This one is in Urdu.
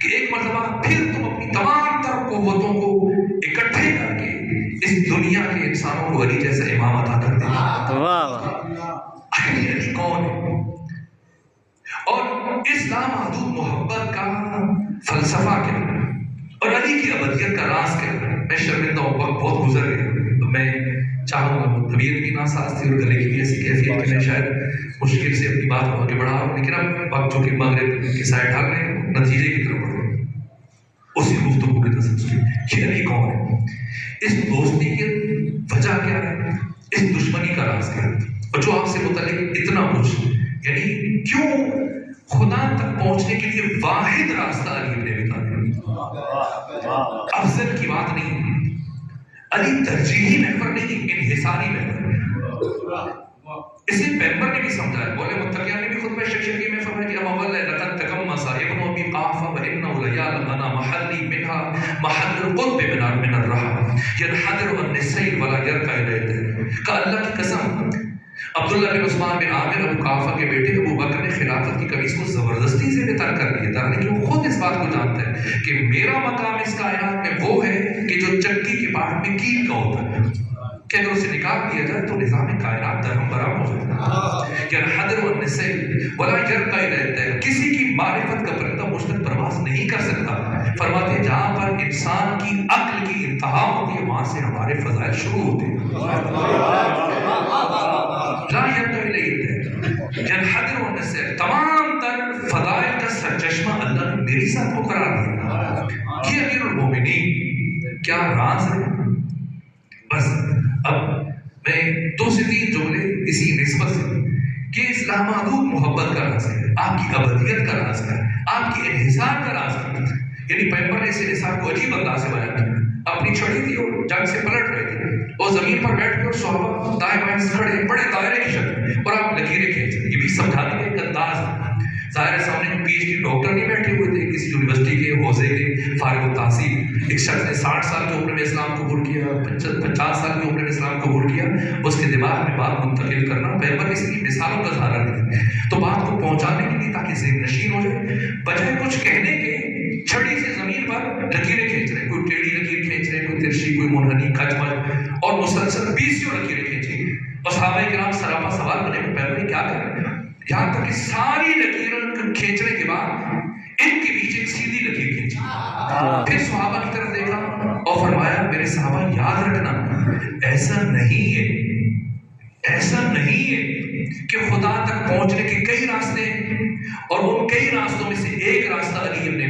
کہ ایک مرتبہ پھر تم اپنی تمام تر قوتوں کو اکٹھے کر کے اس دنیا کے انسانوں کو علی جیسا امام عطا کر دے. علی کون ہے؟ اور اس لامحدود محبت کا فلسفہ کیا ہے اور علی کی ابدیت کا راز کیا ہے؟ میں شرمندہ ہوں، وقت بہت گزر گیا. میں چاہوں گا، طبیعت بھی ناساز تھی اور گلے کی بھی ایسی کیفیت کہ میں شاید مشکل سے اپنی بات کو آگے بڑھا رہا ہوں، لیکن اب وقت جو کہ مغرب کی سائڈ ڈھال رہے ہیں نتیجے کی طرف بڑھ رہے ہیں. اسی گفتگو کے تسلسل کہ علی کون ہے، اس دوستی کی وجہ کیا ہے، اس دشمنی کا راز کیا ہے، اور جو آپ سے متعلق اتنا کچھ، یعنی کیوں خدا تک پہنچنے کے لیے واحد راستہ علی ابن ابی طالب. افضل کی بات نہیں، علی ترجیحی محور نہیں، انحصاری محور. اسے پیغمبر نے بھی سمجھا ہے، بولے متقیان نے بھی خطبہ شکشکی میں فرمایا کہ ام اول لقد تکمس ابن ابی قحافہ وانه لیعلم انا محلی منها محل القرب من الرحم ينحدر عن السیل ولا يرقى الیہ. کہ اللہ کی قسم، عبداللہ بن عثمان بن عامر ابو قحافہ کے بیٹے ابو بکر نے خلافت کی قمیص کو زبردستی سے بے تر کر دیا تھا، لیکن وہ خود اس بات کو جانتا ہے کہ میرا مقام اس کائنات میں وہ ہے کہ جو چکی کے پاٹ میں کیل کا ہوتا ہے، کہ اگر اسے نکال دیا جائے تو نظام کائنات درہم برہم ہو جاتا ہے. کہ الحدر والنسل ولا يرقى الیہ، کسی کی معرفت کا پرندہ مجھ تک پرواز نہیں کر سکتا. فرماتے ہیں جہاں پر انسان کی عقل کی انتہا ہوتی ہے وہاں سے ہمارے فضائل شروع ہوتے ہیں. لا يرقى الیہ ينحدر والنسل، تمام تر فضائل کا سرچشمہ اللہ نے میری ساتھ کو قرار دیا. یہ امیر المومنین کیا راز ہے. بس اب میں 2 سے 3 جملے اسی نسبت سے کہ اس لامحدود محبت کا راز ہے، آپ کی ابدیت کا راز ہے، آپ کی انحصار کا راز ہے. یعنی پیغمبر نے اس انحصار کو عجیب انداز سے بیان کیا. اپنی چھڑی تھی اور جنگ سے پلٹ رہے تھے اور زمین پر بیٹھ کے اور صحابہ دائیں بائیں سے کھڑے بڑے دائرے کی شکل اور آپ لکیریں کھینچ رہے. یہ بھی سمجھانے کا ایک انداز ہے. ظاہر ہے سامنے جو PhD ڈاکٹر نہیں بیٹھے ہوئے تھے کسی یونیورسٹی کے حوزے کے فارغ التحصیل. ایک شخص نے 60 سال کی عمر میں اسلام قبول کیا، 50 سال کی عمر میں اسلام قبول کیا، اس کے دماغ میں بات منتقل کرنا پیغمبر اس لیے مثالوں کا سہارا لے تو بات کو پہنچانے کے لیے تاکہ ذہن نشین ہو جائے، بجائے کچھ کہنے کے چھڑی سے زمین پر لکیریں کھینچ رہے. کوئی ٹیڑھی لکیر کھینچ رہے، کوئی ترشی، کوئی منحنی، کچ مچ اور مسلسل 20 لکیریں کھینچی. اور صحابہ کرام سراپا سوال بنے کہ پیغمبر کیا کر رہے ہیں، یہاں تک کہ ساری لکیریں کھینچنے کے بعد ان کے بیچ ایک سیدھی لکیر کھینچی. پھر صحابہ کی طرف دیکھا اور فرمایا میرے صحابہ یاد رکھنا ایسا نہیں ہے، ایسا نہیں ہے کہ خدا تک پہنچنے کے کئی راستے ہیں اور ان کئی راستوں میں سے ایک راستہ علی ابن